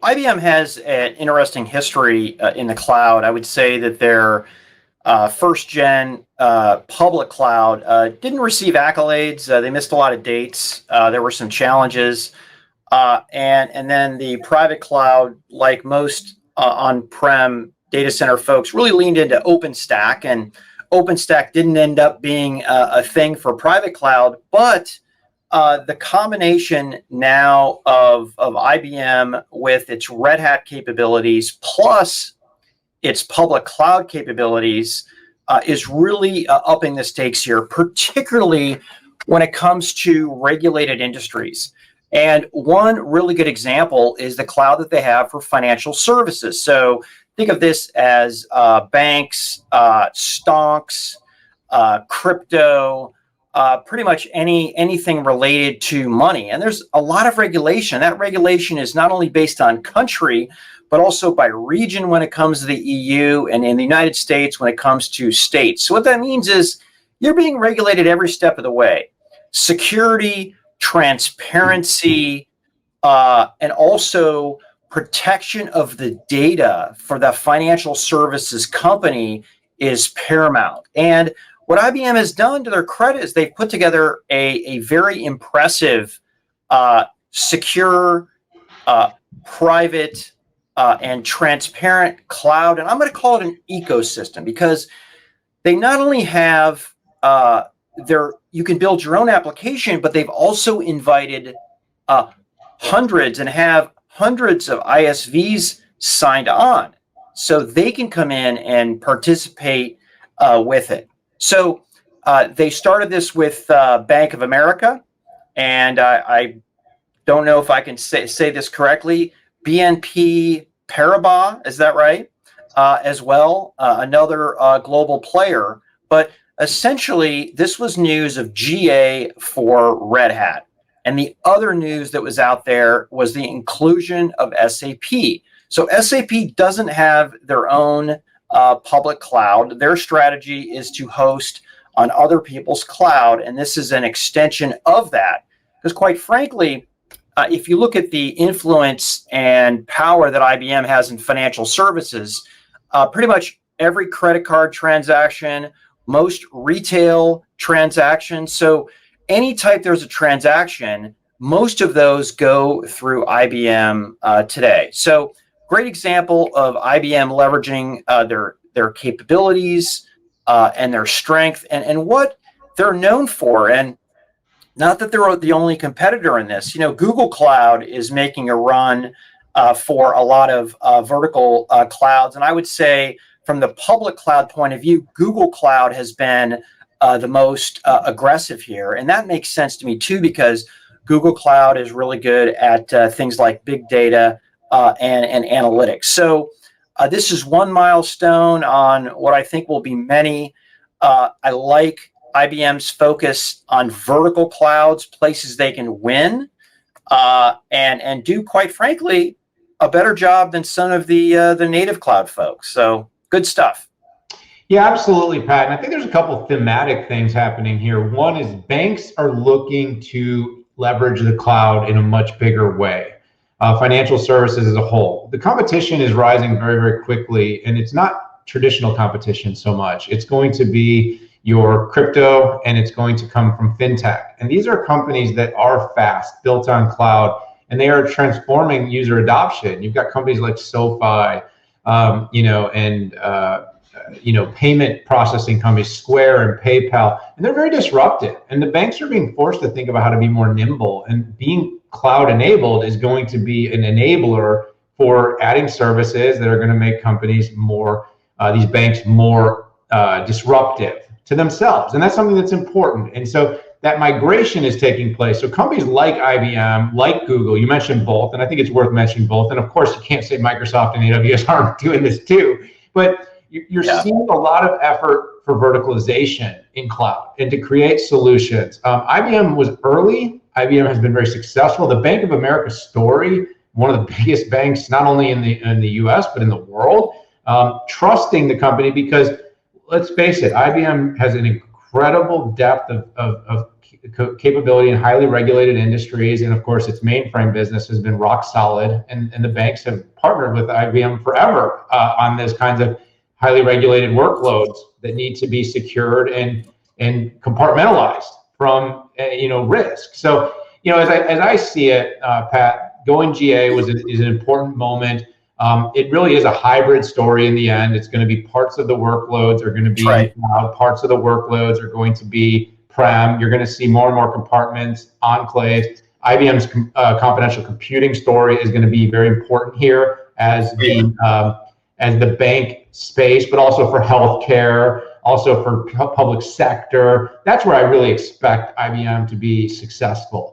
IBM has an interesting history in the cloud. I would say that their first gen public cloud didn't receive accolades. They missed a lot of dates. There were some challenges. And then the private cloud, like most on-prem data center folks, really leaned into OpenStack, and OpenStack didn't end up being a thing for private cloud. But the combination now of IBM with its Red Hat capabilities plus its public cloud capabilities is really upping the stakes here, particularly when it comes to regulated industries. And one really good example is the cloud that they have for financial services. So think of this as banks, stonks, crypto, pretty much anything related to money. And there's a lot of regulation. That regulation is not only based on country, but also by region when it comes to the EU, and in the United States when it comes to states. So what that means is you're being regulated every step of the way. Security, transparency, and also protection of the data for the financial services company is paramount. And what IBM has done, to their credit, is they've put together a very impressive, secure, private, and transparent cloud. And I'm going to call it an ecosystem, because they not only have you can build your own application, but they've also invited hundreds and have hundreds of ISVs signed on, so they can come in and participate with it. So they started this with Bank of America, and I don't know if I can say this correctly, BNP Paribas, is that right? As well, another global player. But essentially, this was news of GA for Red Hat. And the other news that was out there was the inclusion of SAP. So SAP doesn't have their own public cloud. Their strategy is to host on other people's cloud, and this is an extension of that. Because quite frankly, if you look at the influence and power that IBM has in financial services, pretty much every credit card transaction, most retail transactions, so any type there's a transaction, most of those go through IBM today. So great example of IBM leveraging their capabilities and their strength and what they're known for. And not that they're the only competitor in this. You know, Google Cloud is making a run for a lot of vertical clouds. And I would say from the public cloud point of view, Google Cloud has been the most aggressive here. And that makes sense to me too, because Google Cloud is really good at things like big data and analytics. So this is one milestone on what I think will be many. I like IBM's focus on vertical clouds, places they can win, and do, quite frankly, a better job than some of the native cloud folks. So good stuff. Yeah, absolutely, Pat. And I think there's a couple thematic things happening here. One is banks are looking to leverage the cloud in a much bigger way. Financial services as a whole. The competition is rising very, very quickly, and it's not traditional competition so much. It's going to be your crypto, and it's going to come from fintech. And these are companies that are fast, built on cloud, and they are transforming user adoption. You've got companies like SoFi, payment processing companies, Square and PayPal, and they're very disruptive. And the banks are being forced to think about how to be more nimble, and being cloud enabled is going to be an enabler for adding services that are going to make companies more, these banks more disruptive to themselves. And that's something that's important. And so that migration is taking place. So companies like IBM, like Google, you mentioned both, and I think it's worth mentioning both. And of course, you can't say Microsoft and AWS aren't doing this too, but you're seeing a lot of effort for verticalization in cloud and to create solutions. IBM was early. IBM has been very successful. The Bank of America story, one of the biggest banks, not only in the US, but in the world, trusting the company because, let's face it, IBM has an incredible depth of capability in highly regulated industries. And of course, its mainframe business has been rock solid. And the banks have partnered with IBM forever on those kinds of highly regulated workloads that need to be secured and compartmentalized from risk. So as I see it, Pat, going GA is an important moment. It really is a hybrid story in the end. It's going to be parts of the workloads are going to be cloud, parts of the workloads are going to be prem. You're going to see more and more compartments, enclaves. IBM's confidential computing story is going to be very important here as the bank space, but also for healthcare, also for public sector. That's where I really expect IBM to be successful.